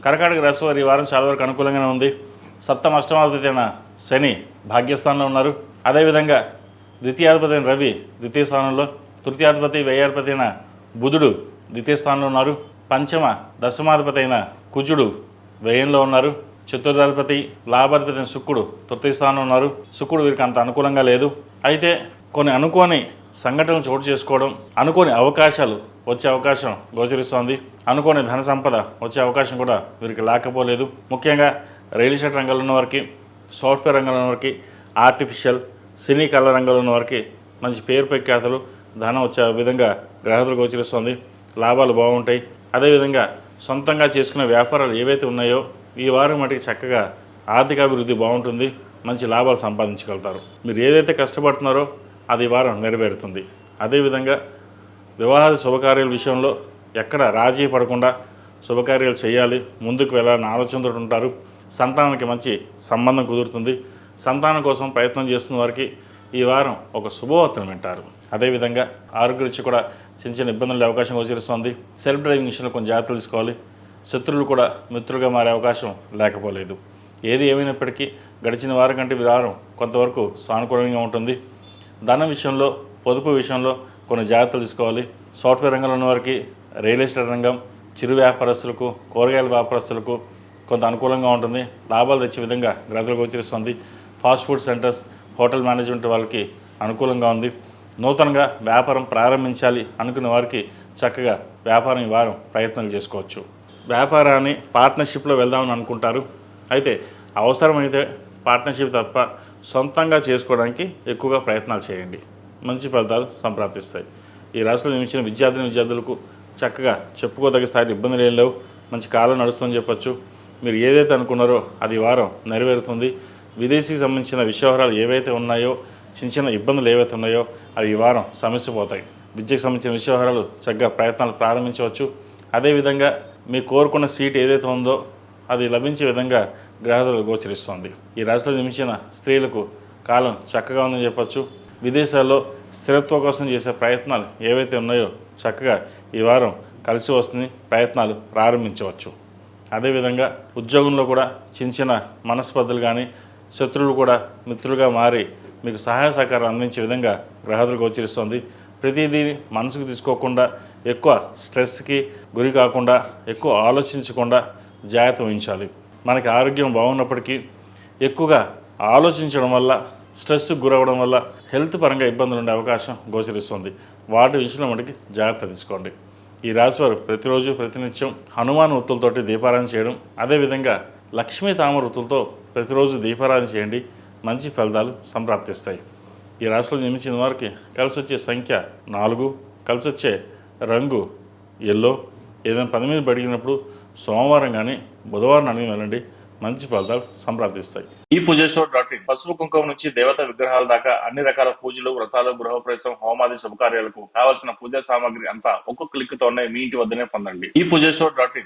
కర్కాటక రాశి వారి ఈ వారం చాలా వరకు అనుకూలంగానే ఉంది. సప్తమ అష్టమాధిపతి అయిన శని భాగ్యస్థానంలో ఉన్నారు. అదేవిధంగా ద్వితీయాధిపతి అయిన రవి ద్వితీయ స్థానంలో, తృతీయాధిపతి వ్యయాధిపతి అయిన బుధుడు ద్వితీయ స్థానంలో ఉన్నారు. పంచమ దశమాధిపతి అయిన కుజుడు వ్యయంలో ఉన్నారు. చతుర్థాధిపతి లాభాధిపతి అయిన శుక్రుడు తృతీయ స్థానంలో ఉన్నారు. శుక్రుడు వీరికి అంత అనుకూలంగా లేదు. అయితే కొన్ని అనుకోని సంఘటనలు చోటు చేసుకోవడం, అనుకోని అవకాశాలు వచ్చే అవకాశం గోచరిస్తోంది. అనుకోని ధన సంపద వచ్చే అవకాశం కూడా వీరికి లేకపోలేదు. ముఖ్యంగా రియల్ ఎస్టేట్ రంగంలో ఉన్న వారికి, సాఫ్ట్వేర్ రంగంలో ఉన్న వారికి, ఆర్టిఫిషియల్ సినీ కళ రంగంలో ఉన్న వారికి మంచి పేరు ప్రఖ్యాతలు, ధనం వచ్చే విధంగా గ్రహతులు గోచరిస్తోంది. లాభాలు బాగుంటాయి. అదేవిధంగా సొంతంగా చేసుకునే వ్యాపారాలు ఏవైతే ఉన్నాయో ఈ వారం మటుకు చక్కగా ఆర్థికాభివృద్ధి బాగుంటుంది. మంచి లాభాలు సంపాదించగలుగుతారు. మీరు ఏదైతే కష్టపడుతున్నారో అది వారం నెరవేరుతుంది. అదేవిధంగా వివాహ శుభకార్యాల విషయంలో ఎక్కడ రాజీ పడకుండా శుభకార్యాలు చేయాలి, ముందుకు వెళ్ళాలని ఆలోచనతో ఉంటారు. సంతానానికి మంచి సంబంధం కుదురుతుంది. సంతానం కోసం ప్రయత్నం చేస్తున్న వారికి ఈ వారం ఒక శుభవార్తను వింటారు. అదేవిధంగా ఆరోగ్యరీత్యా కూడా చిన్న చిన్న ఇబ్బందులు అవకాశం గోచరిస్తోంది. సెల్ఫ్ డ్రైవింగ్ విషయంలో కొంచెం జాగ్రత్తలు తీసుకోవాలి. శత్రువులు కూడా మిత్రులుగా మారే అవకాశం లేకపోలేదు. ఏది ఏమైనప్పటికీ గడిచిన వారం కంటే వారం కొంతవరకు సానుకూలంగా ఉంటుంది. ధనం విషయంలో, పొదుపు విషయంలో కొన్ని జాగ్రత్తలు తీసుకోవాలి. సాఫ్ట్వేర్ రంగంలో ఉన్న వారికి, రియల్ ఎస్టేట్ రంగం, చిరు వ్యాపారస్తులకు, కూరగాయల వ్యాపారస్తులకు కొంత అనుకూలంగా ఉంటుంది. లాభాలు తెచ్చే విధంగా గ్రహతులు గోచరిస్తుంది. Fast food centres, hotel management వాళ్ళకి అనుకూలంగా ఉంది. నూతనంగా వ్యాపారం ప్రారంభించాలి అనుకున్న వారికి చక్కగా వ్యాపారం ఈ వారం ప్రయత్నాలు చేసుకోవచ్చు. వ్యాపారాన్ని పార్ట్నర్షిప్లో వెళ్దామని అనుకుంటారు. అయితే అవసరమైతే పార్ట్నర్షిప్ తప్ప సొంతంగా చేసుకోవడానికి ఎక్కువగా ప్రయత్నాలు చేయండి. మంచి ఫలితాలు సంప్రాప్తిస్తాయి. ఈ రాశిలో నియమించిన విద్యార్థులకు చక్కగా చెప్పుకోదగ్గ స్థాయిలో ఇబ్బందులు ఏం లేవు. మంచి కాలం నడుస్తుందని చెప్పచ్చు. మీరు ఏదైతే అనుకున్నారో అది వారం నెరవేరుతుంది. విదేశీకి సంబంధించిన విషయాలు ఏవైతే ఉన్నాయో, చిన్న చిన్న ఇబ్బందులు ఏవైతే ఉన్నాయో అవి ఈ వారం సమస్య పోతాయి. విద్యకు సంబంధించిన విషయాలు చక్కగా ప్రయత్నాలు ప్రారంభించవచ్చు. అదేవిధంగా మీరు కోరుకున్న సీట్ ఏదైతే ఉందో అది లభించే విధంగా గ్రహతులు గోచరిస్తుంది. ఈ రాశిలో జన్మించిన స్త్రీలకు కాలం చక్కగా ఉందని చెప్పచ్చు. విదేశాల్లో స్థిరత్వం కోసం చేసే ప్రయత్నాలు ఏవైతే ఉన్నాయో చక్కగా ఈ వారం కలిసి వస్తుంది. ప్రయత్నాలు ప్రారంభించవచ్చు. అదేవిధంగా ఉద్యోగంలో కూడా చిన్న చిన్న మనస్పర్ధలు కానీ, శత్రువులు కూడా మిత్రులుగా మారి మీకు సహాయ సహకారం అందించే విధంగా గ్రహతులు గోచరిస్తుంది. ప్రతిదీ మనసుకు తీసుకోకుండా, ఎక్కువ స్ట్రెస్కి గురి కాకుండా, ఎక్కువ ఆలోచించకుండా జాగ్రత్త వహించాలి. మనకి ఆరోగ్యం బాగున్నప్పటికీ ఎక్కువగా ఆలోచించడం వల్ల, స్ట్రెస్కి గురవడం వల్ల హెల్త్ పరంగా ఇబ్బందులు ఉండే అవకాశం గోచరిస్తుంది. వాటి విషయంలో మనకి జాగ్రత్త తీసుకోండి. ఈ రాశివారు ప్రతిరోజు ప్రతినిత్యం హనుమాన్ వృత్తులతోటి దీపారాధన చేయడం, అదేవిధంగా లక్ష్మీ తామర వృత్తులతో ప్రతిరోజు దీపారాధన చేయండి. మంచి ఫలితాలు సంప్రాప్తిస్తాయి. ఈ రాశిలో జన్మించిన వారికి కలిసి వచ్చే సంఖ్య 4, కలిసి వచ్చే రంగు ఎల్లో. ఏదైనా పని మీద బడిగినప్పుడు సోమవారం కానీ బుధవారం అడిగి వెళ్ళండి. మంచి ఫలితాలు సంప్రాప్తిస్తాయి. ఈ పూజస్టోర్.in పసుపు కుంకుమ నుంచి దేవత విగ్రహాల దాకా అన్ని రకాల పూజలు, వ్రతాలు, గృహప్రవేశం, హోమాది శుభకార్యాలకు కావాల్సిన పూజా సామాగ్రి అంతా ఒక్కొక్క క్లిక్ తోనే మీ ఇంటి వద్దనే పొందండి. ఈ పూజస్టోర్.in